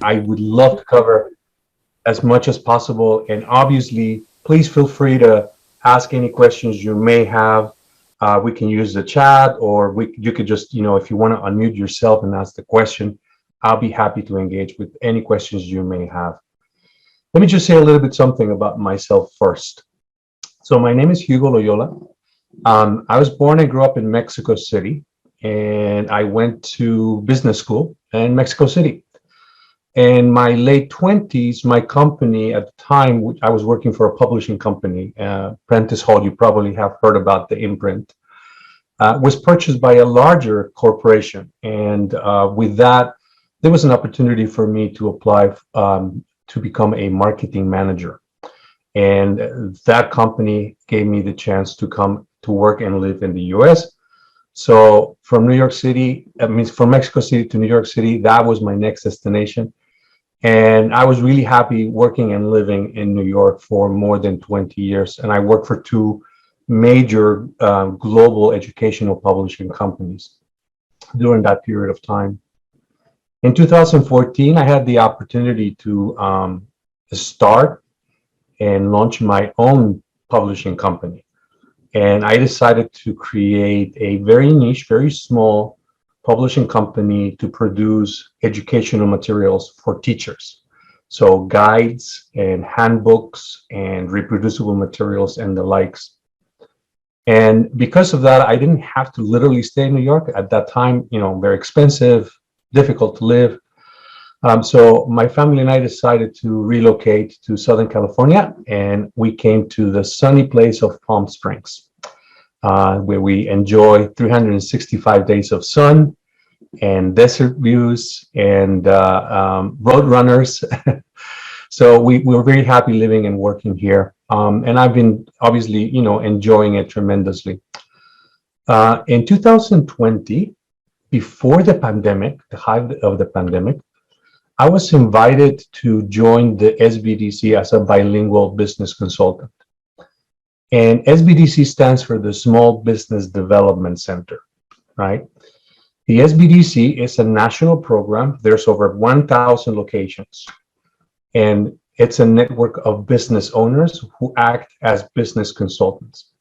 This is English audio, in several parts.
I would love to cover as much as possible. And obviously, please feel free to ask any questions you may have. We can use the chat, or you could just, if you want to unmute yourself and ask the question, I'll be happy to engage with any questions you may have. Let me just say a little bit something about myself first. So my name is Hugo Loyola. I was born and grew up in Mexico City, and I went to business school in Mexico City. In my late 20s, my company at the time, I was working for a publishing company, Prentice Hall, you probably have heard about the imprint, was purchased by a larger corporation. And with that, there was an opportunity for me to apply to become a marketing manager. And that company gave me the chance to come to work and live in the US. So from New York City, from Mexico City to New York City, that was my next destination. And I was really happy working and living in New York for more than 20 years. And I worked for two major global educational publishing companies during that period of time. In 2014, I had the opportunity to start and launch my own publishing company. And I decided to create a very niche, very small publishing company to produce educational materials for teachers. So guides and handbooks and reproducible materials and the likes. And because of that, I didn't have to literally stay in New York at that time, very expensive, difficult to live. So my family and I decided to relocate to Southern California, and we came to the sunny place of Palm Springs, where we enjoy 365 days of sun and desert views and road runners. So we were very happy living and working here. And I've been obviously, enjoying it tremendously. In 2020, before the pandemic, the height of the pandemic, I was invited to join the SBDC as a bilingual business consultant. And SBDC stands for the Small Business Development Center, right? The SBDC is a national program. There's over 1,000 locations. And it's a network of business owners who act as business consultants.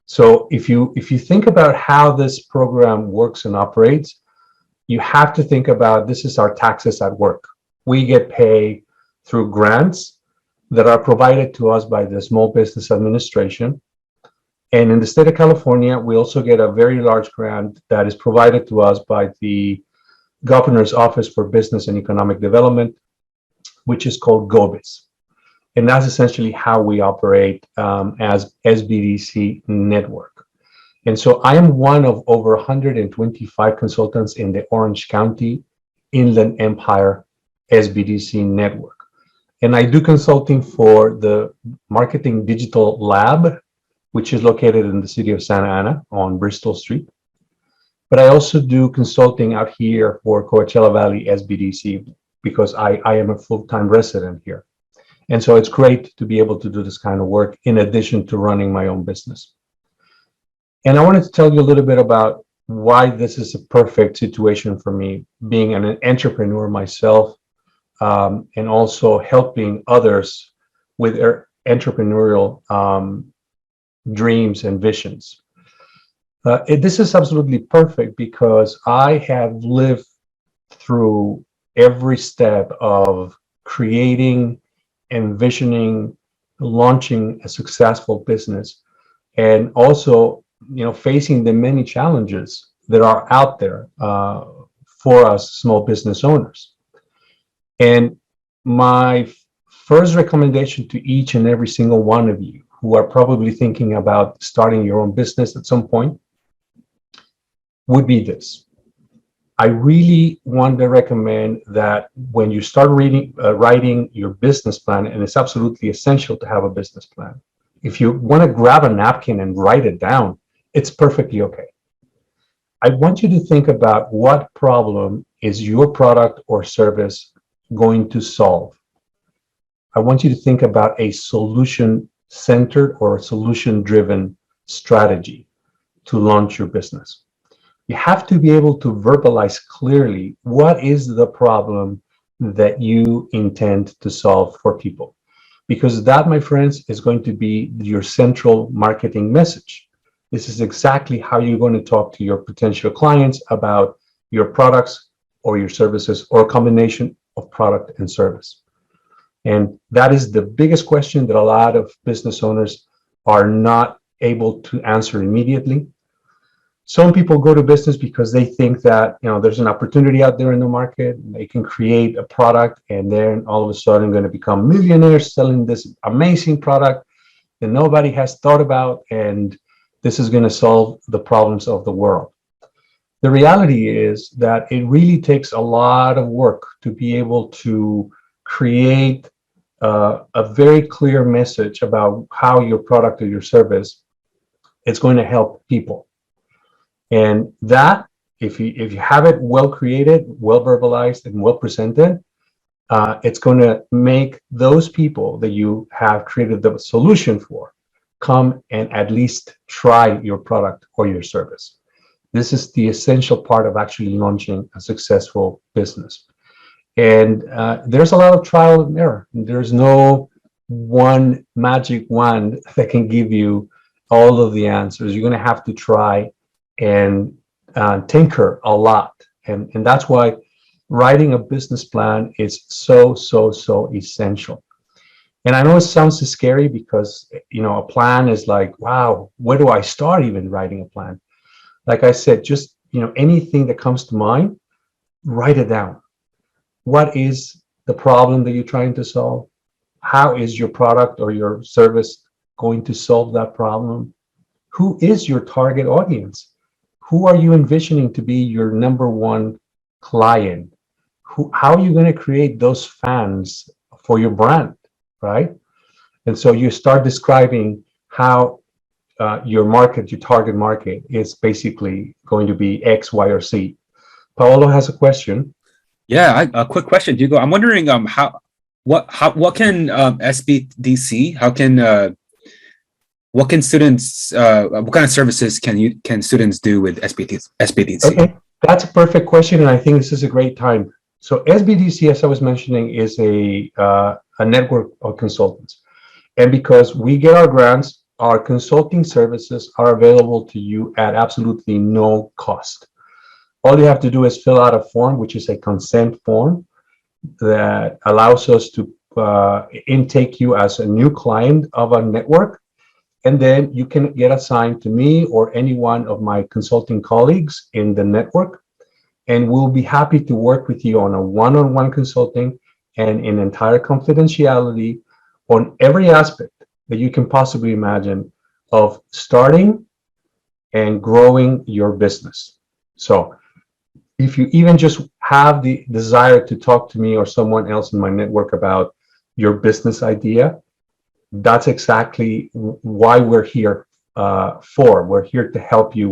So if you think about how this program works and operates, you have to think about this is our taxes at work. We get paid through grants that are provided to us by the Small Business Administration. And in the state of California, we also get a very large grant that is provided to us by the Governor's Office for Business and Economic Development, which is called GOBIS. And that's essentially how we operate as SBDC network. And so I am one of over 125 consultants in the Orange County Inland Empire SBDC network. And I do consulting for the Marketing Digital Lab, which is located in the city of Santa Ana on Bristol Street. But I also do consulting out here for Coachella Valley SBDC because I am a full-time resident here. And so it's great to be able to do this kind of work in addition to running my own business. And I wanted to tell you a little bit about why this is a perfect situation for me, being an entrepreneur myself, and also helping others with their entrepreneurial dreams and visions. This is absolutely perfect because I have lived through every step of creating, envisioning, launching a successful business, and also, facing the many challenges that are out there for us small business owners. And my first recommendation to each and every single one of you who are probably thinking about starting your own business at some point would be this. I really want to recommend that when you start writing your business plan, and it's absolutely essential to have a business plan. If you want to grab a napkin and write it down, it's perfectly okay. I want you to think about what problem is your product or service going to solve. I want you to think about a solution-centered or solution-driven strategy to launch your business. You have to be able to verbalize clearly what is the problem that you intend to solve for people. Because that, my friends, is going to be your central marketing message. This is exactly how you're going to talk to your potential clients about your products or your services, or a combination of product and service. And that is the biggest question that a lot of business owners are not able to answer immediately. Some people go to business because they think that, there's an opportunity out there in the market. They can create a product and then all of a sudden going to become millionaires selling this amazing product that nobody has thought about, and this is going to solve the problems of the world. The reality is that it really takes a lot of work to be able to create a very clear message about how your product or your service is going to help people. And that, if you have it well created, well verbalized, and well presented, it's going to make those people that you have created the solution for come and at least try your product or your service. This is the essential part of actually launching a successful business. And there's a lot of trial and error. There's no one magic wand that can give you all of the answers. You're going to have to try and tinker a lot. And that's why writing a business plan is so essential. And I know it sounds scary because, a plan is like, wow, where do I start even writing a plan? Like I said, just, anything that comes to mind, write it down. What is the problem that you're trying to solve? How is your product or your service going to solve that problem? Who is your target audience? Who are you envisioning to be your number one client? How are you going to create those fans for your brand, right? And so you start describing how your market, your target market, is basically going to be X, Y, or Z. Paolo has a question. Yeah, a quick question, Hugo. I'm wondering what can SBDC, what can students what kind of services can students do with SBDC? Okay, that's a perfect question, and I think this is a great time. So SBDC, as I was mentioning, is a network of consultants, and because we get our grants, our consulting services are available to you at absolutely no cost. All you have to do is fill out a form, which is a consent form that allows us to intake you as a new client of a network. And then you can get assigned to me or any one of my consulting colleagues in the network. And we'll be happy to work with you on a one-on-one consulting and in entire confidentiality on every aspect that you can possibly imagine of starting and growing your business. So if you even just have the desire to talk to me or someone else in my network about your business idea, that's exactly why we're here for. We're here to help you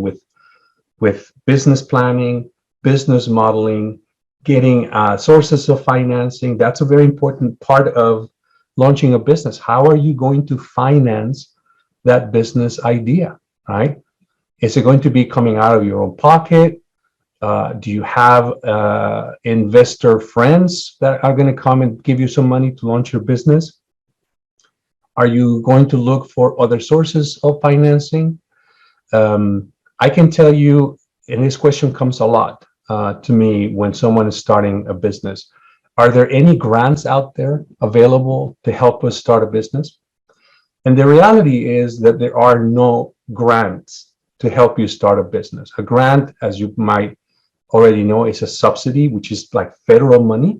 with business planning, business modeling, getting sources of financing. That's a very important part of launching a business. How are you going to finance that business idea, right? Is it going to be coming out of your own pocket? Do you have investor friends that are going to come and give you some money to launch your business? Are you going to look for other sources of financing? I can tell you, and this question comes a lot to me when someone is starting a business. Are there any grants out there available to help us start a business? And the reality is that there are no grants to help you start a business. A grant, as you might already know, is a subsidy, which is like federal money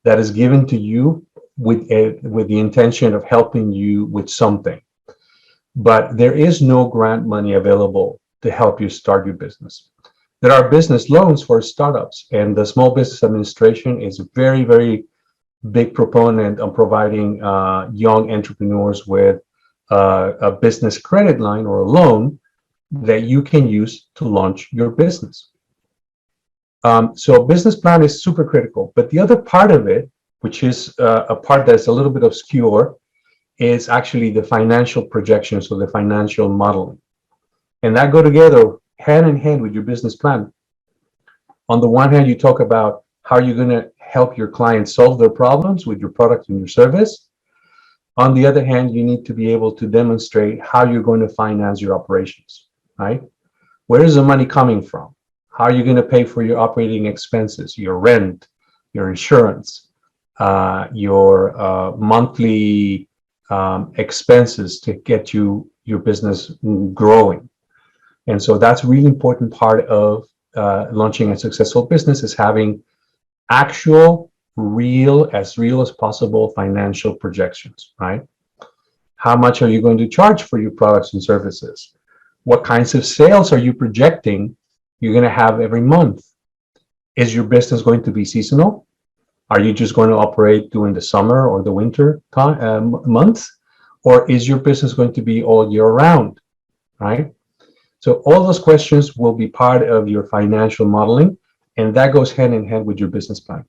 that is given to you with the intention of helping you with something. But there is no grant money available to help you start your business. There are business loans for startups, and the Small Business Administration is a very big proponent on providing young entrepreneurs with a business credit line or a loan that you can use to launch your business. So business plan is super critical, but the other part of it, which is a part that's a little bit obscure, is actually the financial projections or the financial modeling. And that go together hand in hand with your business plan. On the one hand, you talk about how you're going to help your clients solve their problems with your product and your service. On the other hand, you need to be able to demonstrate how you're going to finance your operations, right? Where is the money coming from? How are you going to pay for your operating expenses, your rent, your insurance, your monthly expenses to get your business growing? And so that's a really important part of launching a successful business, is having actual, real as possible financial projections, right? How much are you going to charge for your products and services? What kinds of sales are you projecting you're going to have every month? Is your business going to be seasonal? Are you just going to operate during the summer or the winter months? Or is your business going to be all year round, right? So all those questions will be part of your financial modeling, and that goes hand in hand with your business plan.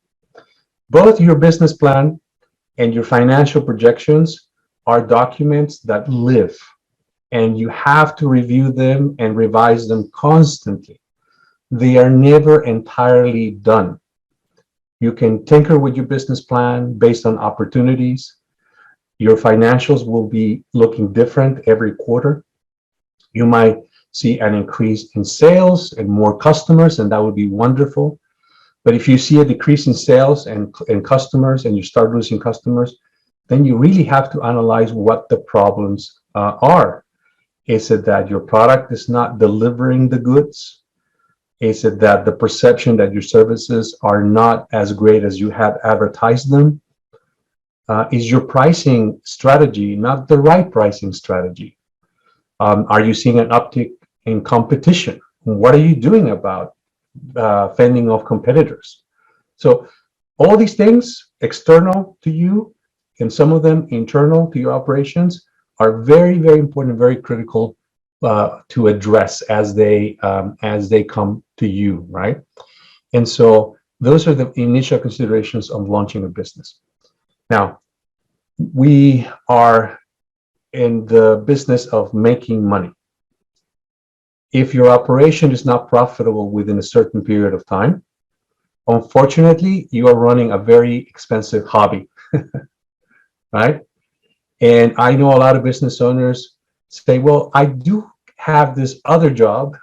Both your business plan and your financial projections are documents that live, and you have to review them and revise them constantly. They are never entirely done. You can tinker with your business plan based on opportunities. Your financials will be looking different every quarter. You might see an increase in sales and more customers, and that would be wonderful. But if you see a decrease in sales and customers, and you start losing customers, then you really have to analyze what the problems are. Is it that your product is not delivering the goods? Is it that the perception that your services are not as great as you had advertised them? Is your pricing strategy not the right pricing strategy? Are you seeing an uptick in competition? What are you doing about fending off competitors? So all these things external to you, and some of them internal to your operations, are very, very important, very critical to address as they come to you, right? And so those are the initial considerations of launching a business. Now, we are in the business of making money. If your operation is not profitable within a certain period of time, unfortunately, you are running a very expensive hobby, right? And I know a lot of business owners say, well, I do have this other job,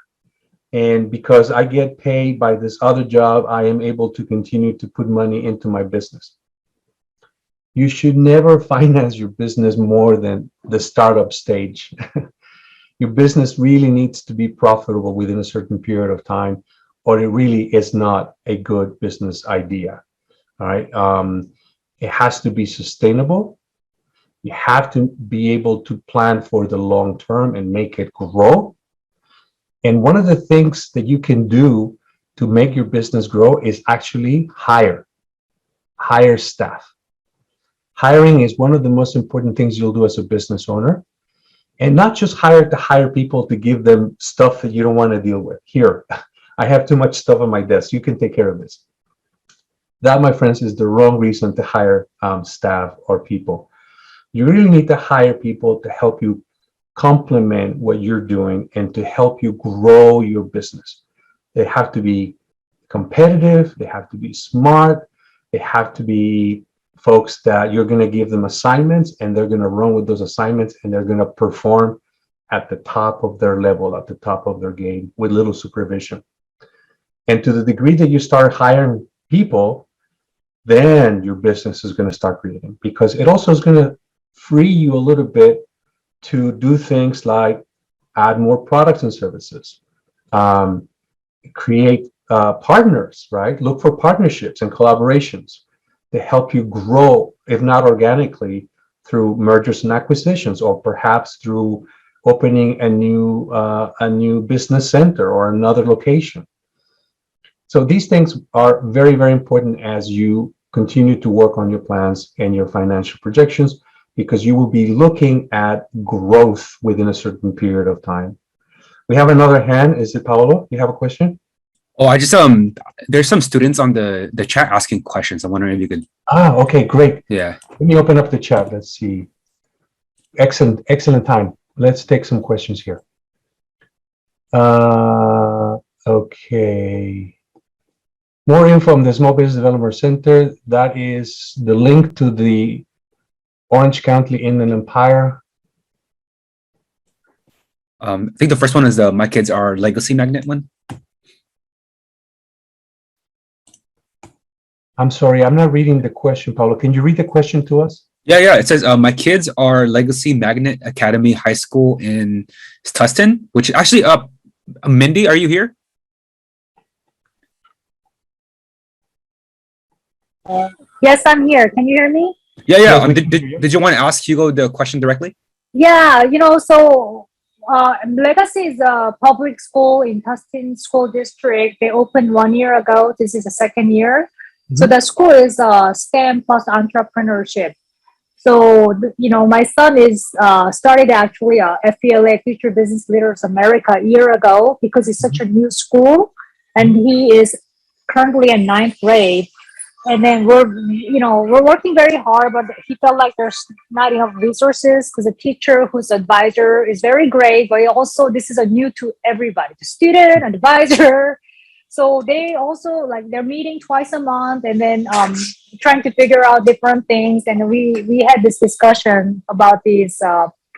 and because I get paid by this other job, I am able to continue to put money into my business. You should never finance your business more than the startup stage. Your business really needs to be profitable within a certain period of time, or it really is not a good business idea. All right. It has to be sustainable. You have to be able to plan for the long term and make it grow. And one of the things that you can do to make your business grow is actually hire staff. Hiring is one of the most important things you'll do as a business owner. And not just hire people to give them stuff that you don't want to deal with. Here, I have too much stuff on my desk. You can take care of this. That, my friends, is the wrong reason to hire staff or people. You really need to hire people to help you complement what you're doing and to help you grow your business. They have to be competitive. They have to be smart. They have to be folks that you're going to give them assignments, and they're going to run with those assignments, and they're going to perform at the top of their level, at the top of their game, with little supervision. And to the degree that you start hiring people, then your business is going to start creating, because it also is going to free you a little bit to do things like add more products and services, create partners, right? Look for partnerships and collaborations to help you grow, if not organically, through mergers and acquisitions, or perhaps through opening a new business center or another location. So these things are very, very important as you continue to work on your plans and your financial projections, because you will be looking at growth within a certain period of time. We have another hand. Is it Paolo? You have a question? Oh, I just there's some students on the chat asking questions. I'm wondering if you could. Okay, great. Yeah. Let me open up the chat. Let's see. Excellent time. Let's take some questions here. Okay. More info on the Small Business Development Center. That is the link to the Orange County Inland Empire. I think the first one is the My Kids Are Legacy Magnet one. I'm sorry, I'm not reading the question, Paulo. Can you read the question to us? Yeah. It says, my kids are Legacy Magnet Academy High School in Tustin, which actually, Mindy, are you here? Yes, I'm here. Can you hear me? Yeah. Yes, we can hear you. Did you want to ask Hugo the question directly? Yeah, Legacy is a public school in Tustin School District. They opened 1 year ago. This is the second year. So the school is STEM plus entrepreneurship. So, my son is started actually a FBLA, Future Business Leaders America, a year ago because it's such a new school, and he is currently in ninth grade. And then we're working very hard, but he felt like there's not enough resources because the teacher who's advisor is very great, but also this is a new to everybody, the student, advisor. So they also they're meeting twice a month and then trying to figure out different things. And we had this discussion about these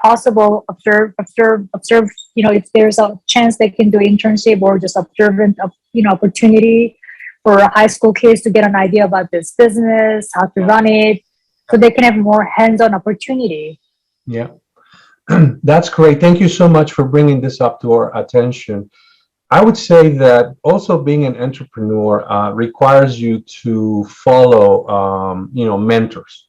possible observe. If there's a chance they can do internship or just observant of opportunity for high school kids to get an idea about this business, how to run it, so they can have more hands-on opportunity. Yeah, that's great. Thank you so much for bringing this up to our attention. I would say that also being an entrepreneur requires you to follow, mentors,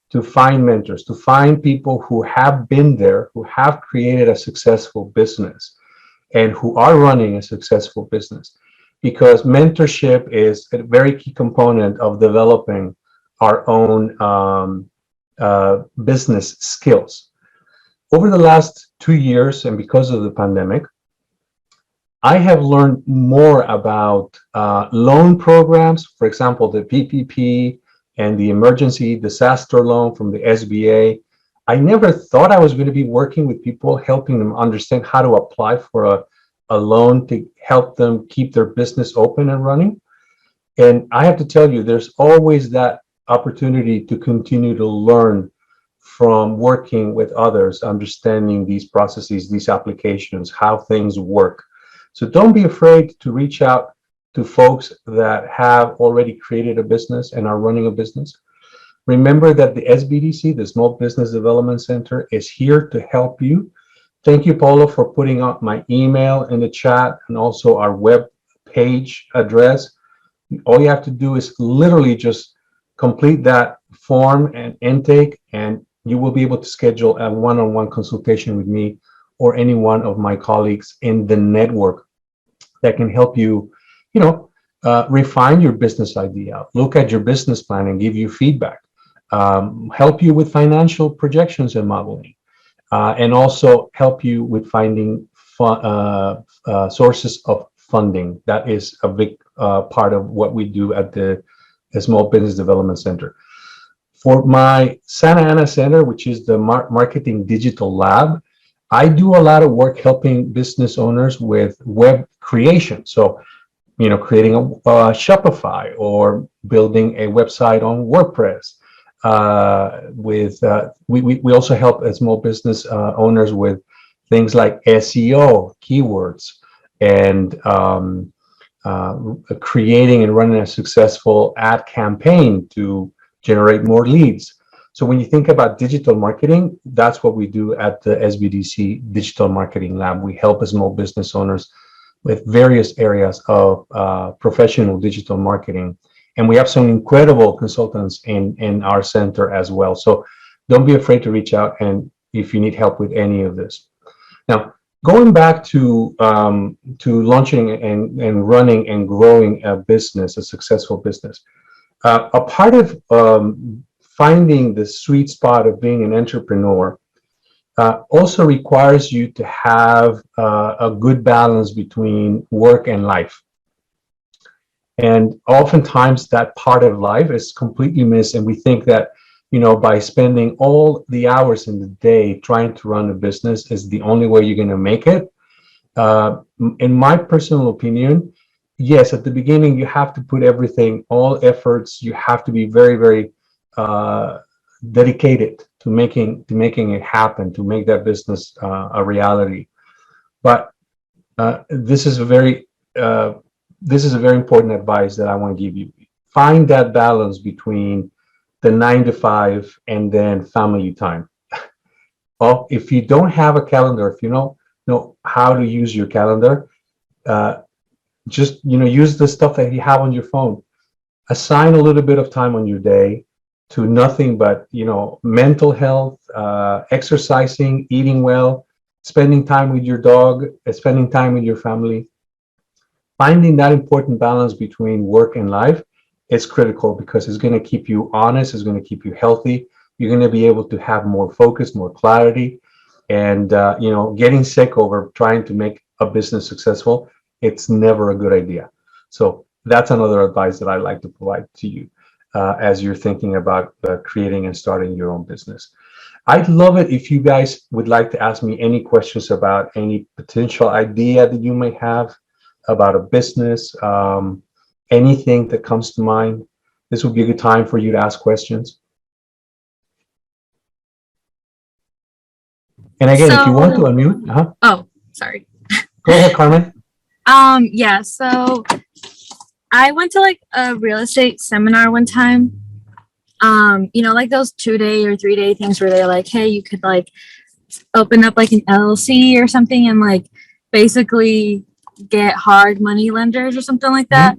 to find people who have been there, who have created a successful business, and who are running a successful business. Because mentorship is a very key component of developing our own business skills. Over the last 2 years, and because of the pandemic, I have learned more about loan programs, for example, the PPP and the emergency disaster loan from the SBA. I never thought I was going to be working with people, helping them understand how to apply for a loan to help them keep their business open and running. And I have to tell you, there's always that opportunity to continue to learn from working with others, understanding these processes, these applications, how things work. So don't be afraid to reach out to folks that have already created a business and are running a business. Remember that the SBDC, the Small Business Development Center, is here to help you. Thank you, Paulo, for putting out my email in the chat and also our web page address. All you have to do is literally just complete that form and intake, and you will be able to schedule a one-on-one consultation with me or any one of my colleagues in the network that can help you, refine your business idea, look at your business plan and give you feedback, help you with financial projections and modeling. And also help you with finding sources of funding. That is a big part of what we do at the Small Business Development Center. For my Santa Ana Center, which is the Marketing Digital Lab, I do a lot of work helping business owners with web creation. So, creating a Shopify or building a website on WordPress. We also help small business owners with things like SEO, keywords, and creating and running a successful ad campaign to generate more leads. So when you think about digital marketing, that's what we do at the SBDC Digital Marketing Lab. We help small business owners with various areas of professional digital marketing. And we have some incredible consultants in our center as well. So don't be afraid to reach out and if you need help with any of this. Now, going back to launching and running and growing a business, a successful business, a part of finding the sweet spot of being an entrepreneur also requires you to have a good balance between work and life. And oftentimes that part of life is completely missed. And we think that, by spending all the hours in the day trying to run a business is the only way you're going to make it. In my personal opinion, yes, at the beginning, you have to put everything, all efforts, you have to be very, very uh, dedicated to making it happen, to make that business a reality. But this is a very important advice that I want to give you. Find that balance between the 9 to 5 and then family time. Well, if you don't have a calendar, if you don't know how to use your calendar, uh, just use the stuff that you have on your phone. Assign a little bit of time on your day to nothing but mental health, exercising, eating well, spending time with your dog, spending time with your family. Finding that important balance between work and life is critical because it's going to keep you honest, it's going to keep you healthy. You're going to be able to have more focus, more clarity, and getting sick over trying to make a business successful, it's never a good idea. So that's another advice that I like to provide to you as you're thinking about creating and starting your own business. I'd love it if you guys would like to ask me any questions about any potential idea that you may have about a business, anything that comes to mind. This would be a good time for you to ask questions. And again, if you want to unmute, Oh, sorry. go ahead, Carmen. Yeah, so I went to like a real estate seminar one time. Like those 2-day or 3-day things where they're like, hey, you could like open up like an LLC or something and like basically get hard money lenders or something like that,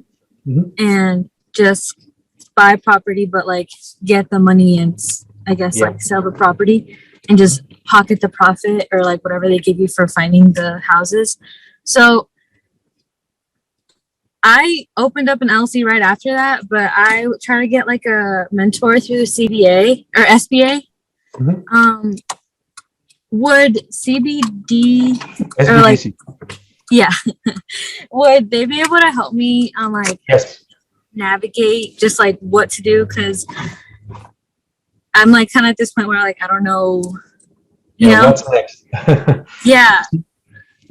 and just buy property, but like get the money and I guess like sell the property and just pocket the profit or like whatever they give you for finding the houses. So I opened up an LLC right after that, but I try to get like a mentor through the CBA or SBA. Would CBD or like SBDC. would they be able to help me on like Yes. navigate just like what to do? Because I'm like kind of at this point where like I don't know. What's next? Yeah.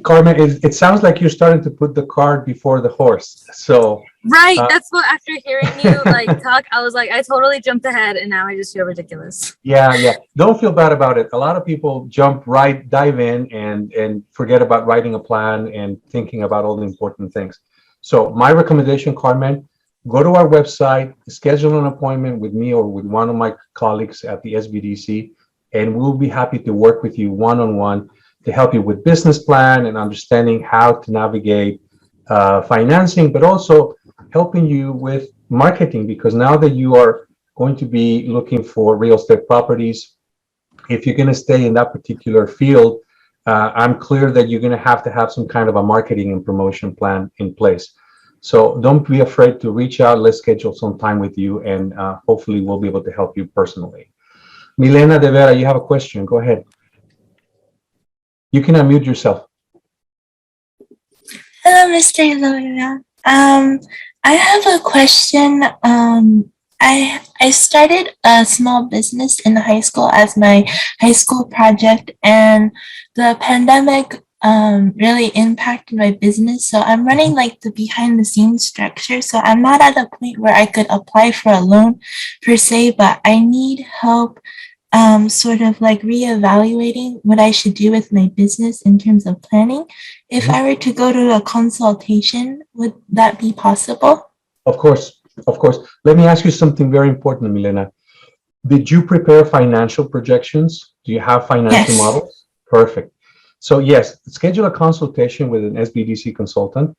Carmen, it sounds like you're starting to put the cart before the horse. So Right. That's what, after hearing you like talk, I was like, I totally jumped ahead and now I just feel ridiculous. yeah. Don't feel bad about it. A lot of people dive in and forget about writing a plan and thinking about all the important things. So my recommendation, Carmen, go to our website, schedule an appointment with me or with one of my colleagues at the SBDC, and we'll be happy to work with you one-on-one to help you with business plan and understanding how to navigate financing, but also helping you with marketing, because now that you are going to be looking for real estate properties, if you're going to stay in that particular field, I'm clear that you're going to have some kind of a marketing and promotion plan in place. So don't be afraid to reach out. Let's schedule some time with you, and hopefully we'll be able to help you personally. Milena De Vera, you have a question. Go ahead. You can unmute yourself. Hello, Mr. Loyola. I have a question. I started a small business in high school as my high school project, and the pandemic really impacted my business. So I'm running like the behind the scenes structure. So I'm not at a point where I could apply for a loan per se, but I need help sort of like reevaluating what I should do with my business in terms of planning. If I were to go to a consultation, would that be possible? Of course. Let me ask you something very important, Milena. Did you prepare financial projections? Do you have financial models? Perfect. So yes, schedule a consultation with an SBDC consultant.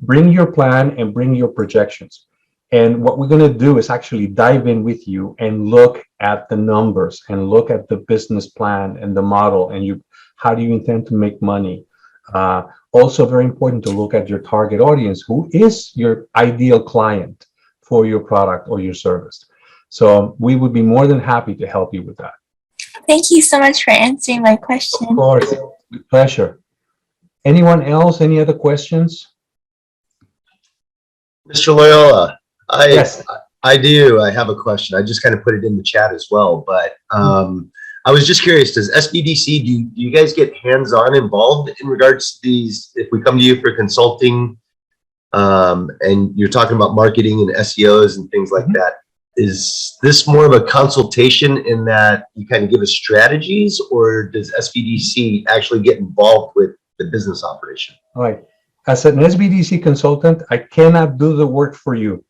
Bring your plan and bring your projections. And what we're going to do is actually dive in with you and look at the numbers and look at the business plan and the model and how do you intend to make money. Also very important to look at your target audience. Who is your ideal client for your product or your service? So we would be more than happy to help you with that. Thank you so much for answering my question. Of course, with pleasure. Anyone else? Any other questions? Mr. Loyola, Yes. I do. I have a question. I just kind of put it in the chat as well, but I was just curious, does SBDC, do you guys get hands-on involved in regards to these, if we come to you for consulting, and you're talking about marketing and SEOs and things like that. Is this more of a consultation in that you kind of give us strategies, or does SBDC actually get involved with the business operation? All right. As an SBDC consultant, I cannot do the work for you.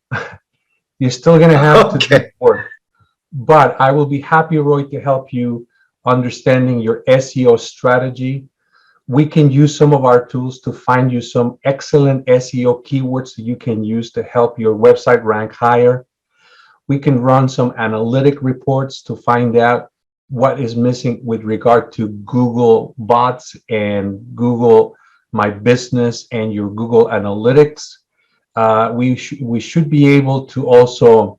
You're still going to have to do the work. But I will be happy, Roy, to help you understanding your SEO strategy. We can use some of our tools to find you some excellent SEO keywords that you can use to help your website rank higher. We can run some analytic reports to find out what is missing with regard to Google bots and Google My Business and your Google Analytics. We should be able to also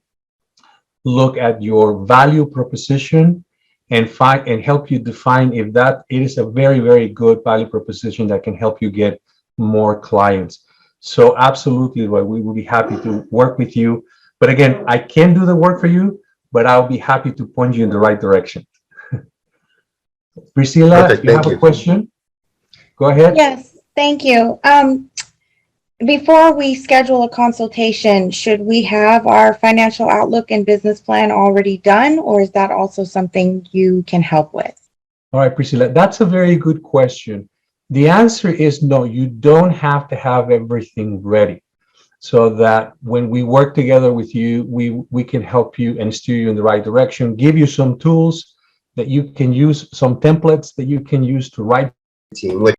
look at your value proposition and find and help you define if that it is a very, very good value proposition that can help you get more clients. So absolutely, Roy, we will be happy to work with you. But again, I can't do the work for you, but I'll be happy to point you in the right direction. Priscilla, Perfect, you have thank a you. question? Go ahead. Yes, thank you. Before we schedule a consultation, should we have our financial outlook and business plan already done, or is that also something you can help with? All right, Priscilla, that's a very good question. The answer is no, you don't have to have everything ready, so that when we work together with you, we can help you and steer you in the right direction, give you some tools that you can use, some templates that you can use to write. Team, which